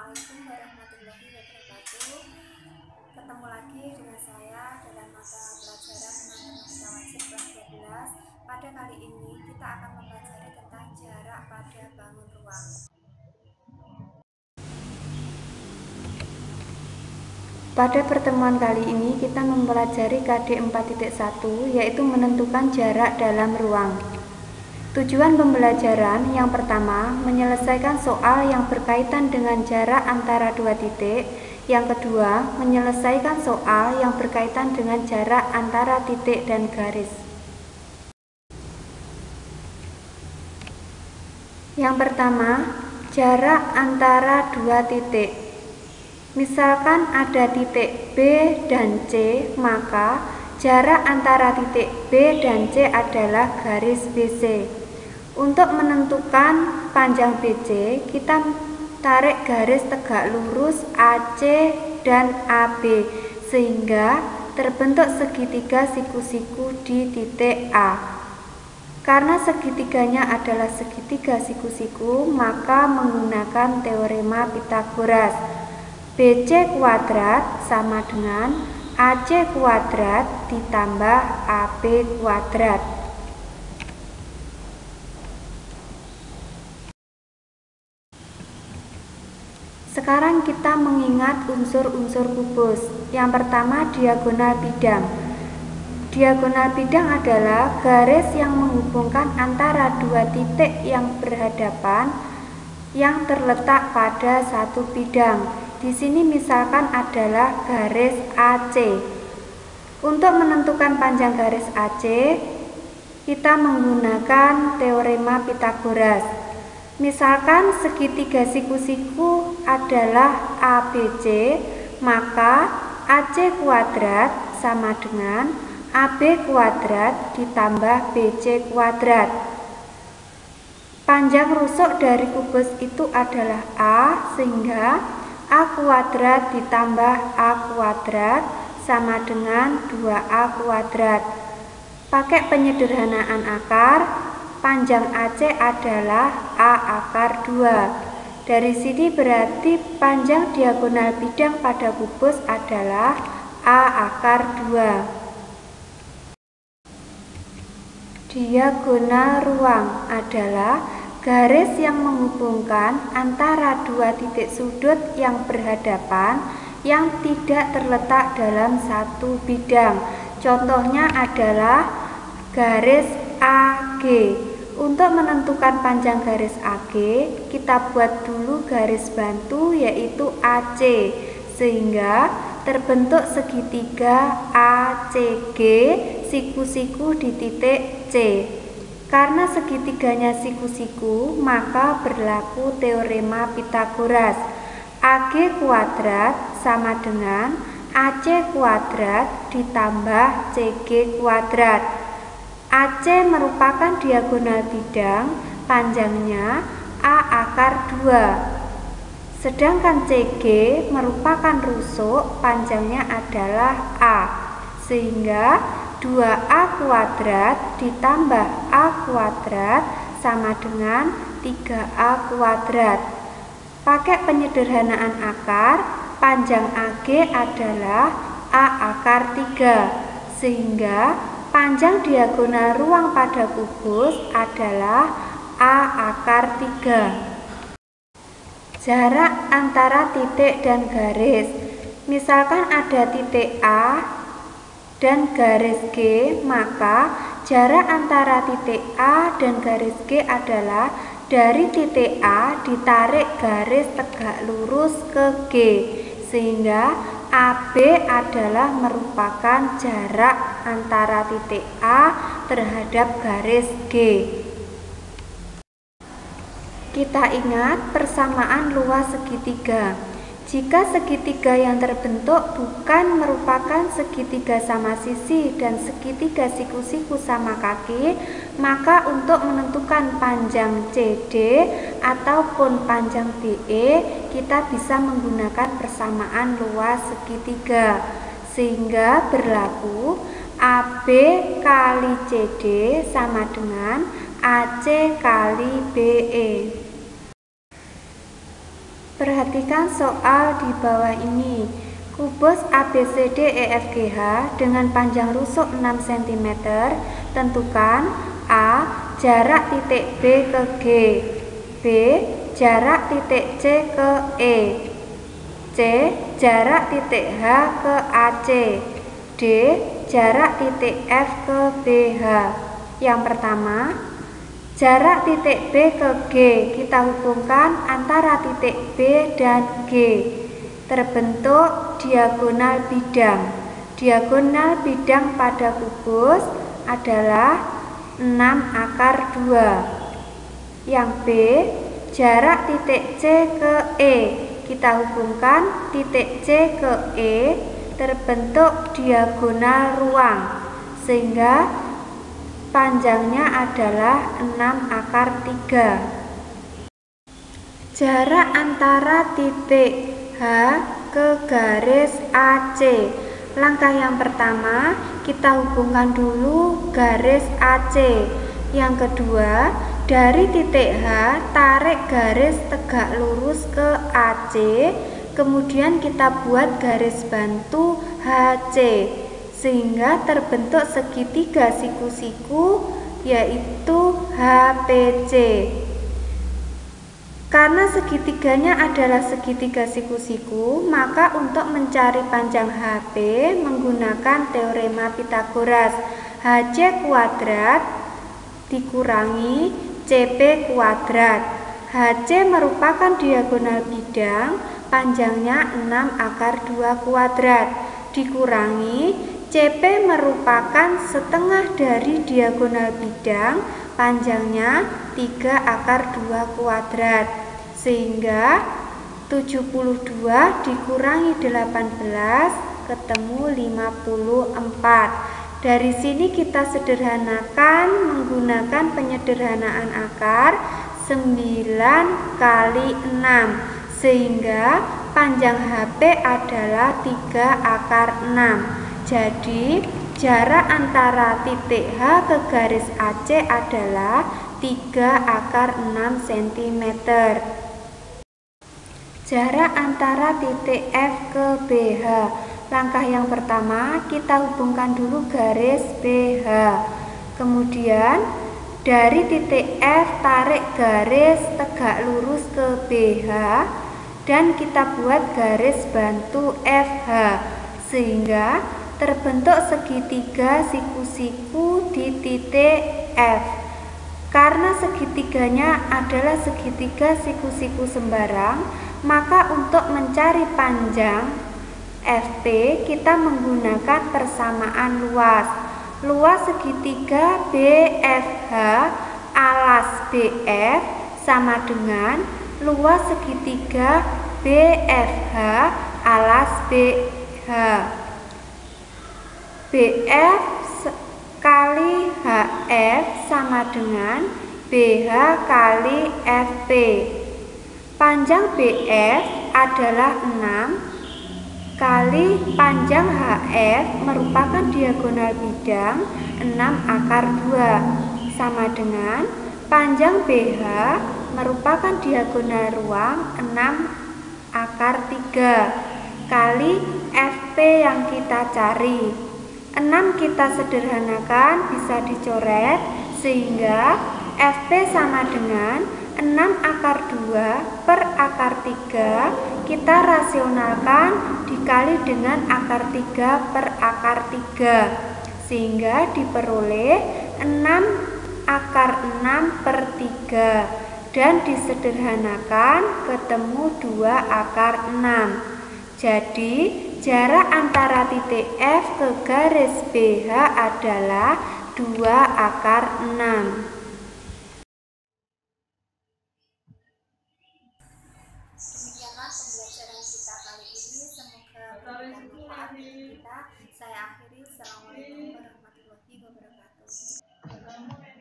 Assalamualaikum warahmatullahi wabarakatuh. Ketemu lagi dengan saya dalam mata pelajaran Matematika Wajib kelas 12. Pada kali ini kita akan mempelajari tentang jarak pada bangun ruang. Pada pertemuan kali ini kita mempelajari KD 4.1, yaitu menentukan jarak dalam ruang. Tujuan pembelajaran yang pertama, menyelesaikan soal yang berkaitan dengan jarak antara dua titik. Yang kedua, menyelesaikan soal yang berkaitan dengan jarak antara titik dan garis. Yang pertama, jarak antara dua titik. Misalkan ada titik B dan C, maka jarak antara titik B dan C adalah garis BC. Untuk menentukan panjang BC, kita tarik garis tegak lurus AC dan AB sehingga terbentuk segitiga siku-siku di titik A. Karena segitiganya adalah segitiga siku-siku, maka menggunakan teorema Pythagoras. BC kuadrat sama dengan AC kuadrat ditambah AB kuadrat. Sekarang kita mengingat unsur-unsur kubus. Yang pertama, diagonal bidang. Diagonal bidang adalah garis yang menghubungkan antara dua titik yang berhadapan yang terletak pada satu bidang. Di sini misalkan adalah garis AC. Untuk menentukan panjang garis AC, kita menggunakan teorema Pythagoras. Misalkan segitiga siku-siku adalah ABC, maka AC kuadrat sama dengan AB kuadrat ditambah BC kuadrat. Panjang rusuk dari kubus itu adalah A, sehingga A kuadrat ditambah A kuadrat sama dengan 2A kuadrat. Pakai penyederhanaan akar, panjang AC adalah A akar 2. Dari sini berarti panjang diagonal bidang pada kubus adalah A akar 2. Diagonal ruang adalah garis yang menghubungkan antara dua titik sudut yang berhadapan yang tidak terletak dalam satu bidang. Contohnya adalah garis AG. Untuk menentukan panjang garis AG, kita buat dulu garis bantu yaitu AC, sehingga terbentuk segitiga ACG siku-siku di titik C. Karena segitiganya siku-siku, maka berlaku teorema Pythagoras. AG kuadrat sama dengan AC kuadrat ditambah CG kuadrat. AC merupakan diagonal bidang, panjangnya A akar 2. Sedangkan CG merupakan rusuk, panjangnya adalah A. Sehingga 2A kuadrat ditambah A kuadrat sama dengan 3A kuadrat. Pakai penyederhanaan akar, panjang AG adalah A akar 3. Sehingga panjang diagonal ruang pada kubus adalah A akar 3. Jarak antara titik dan garis. Misalkan ada titik A dan garis G, maka jarak antara titik A dan garis G adalah dari titik A ditarik garis tegak lurus ke G, sehingga AB adalah merupakan jarak antara titik A terhadap garis G. Kita ingat persamaan luas segitiga. Jika segitiga yang terbentuk bukan merupakan segitiga sama sisi dan segitiga siku-siku sama kaki, maka untuk menentukan panjang CD ataupun panjang BE, kita bisa menggunakan persamaan luas segitiga, sehingga berlaku AB kali CD sama dengan AC kali BE. Perhatikan soal di bawah ini. Kubus ABCDEFGH dengan panjang rusuk 6 cm. Tentukan A. Jarak titik B ke G, B. Jarak titik C ke E, C. Jarak titik H ke AC, D. Jarak titik F ke BH. Yang pertama, jarak titik B ke G kita hubungkan antara titik B dan G. Terbentuk diagonal bidang. Diagonal bidang pada kubus adalah 6 akar 2. Yang B, jarak titik C ke E. Kita hubungkan titik C ke E, terbentuk diagonal ruang, sehingga panjangnya adalah 6 akar 3. Jarak antara titik H ke garis AC. Langkah yang pertama, kita hubungkan dulu garis AC. Yang kedua, dari titik H, tarik garis tegak lurus ke AC. Kemudian kita buat garis bantu HC, sehingga terbentuk segitiga siku-siku, yaitu HPC. Karena segitiganya adalah segitiga siku-siku, maka untuk mencari panjang HP menggunakan teorema Pythagoras. HC kuadrat dikurangi CP kuadrat. HC merupakan diagonal bidang, panjangnya 6 akar 2 kuadrat, dikurangi CP merupakan setengah dari diagonal bidang, panjangnya 3 akar 2 kuadrat. Sehingga 72 dikurangi 18 ketemu 54. Dari sini kita sederhanakan menggunakan penyederhanaan akar 9 kali 6, sehingga panjang HP adalah 3 akar 6. Jadi jarak antara titik H ke garis AC adalah 3 akar 6 cm. Jarak antara titik F ke BH. Langkah yang pertama, kita hubungkan dulu garis BH. Kemudian dari titik F tarik garis tegak lurus ke BH dan kita buat garis bantu FH, sehingga terbentuk segitiga siku-siku di titik F. Karena segitiganya adalah segitiga siku-siku sembarang, maka untuk mencari panjang FP kita menggunakan persamaan luas. Luas segitiga BFH alas BF sama dengan luas segitiga BFH alas BH. BF kali HF sama dengan BH kali FP. Panjang BF adalah 6 kali panjang HF merupakan diagonal bidang 6 akar 2 sama dengan panjang BH merupakan diagonal ruang 6 akar 3 kali FP yang kita cari. 6 kita sederhanakan bisa dicoret, sehingga FP sama dengan 6 akar 2 per akar 3 kita rasionalkan dikali dengan akar 3 per akar 3, sehingga diperoleh 6 akar 6 per 3 dan disederhanakan ketemu 2 akar 6. Jadi jarak antara titik F ke garis BH adalah 2 akar 6. Demikianlah pembelajaran kita kali ini, semoga memberikan manfaat bagi kita. Saya akhiri. Assalamualaikum warahmatullahi wabarakatuh.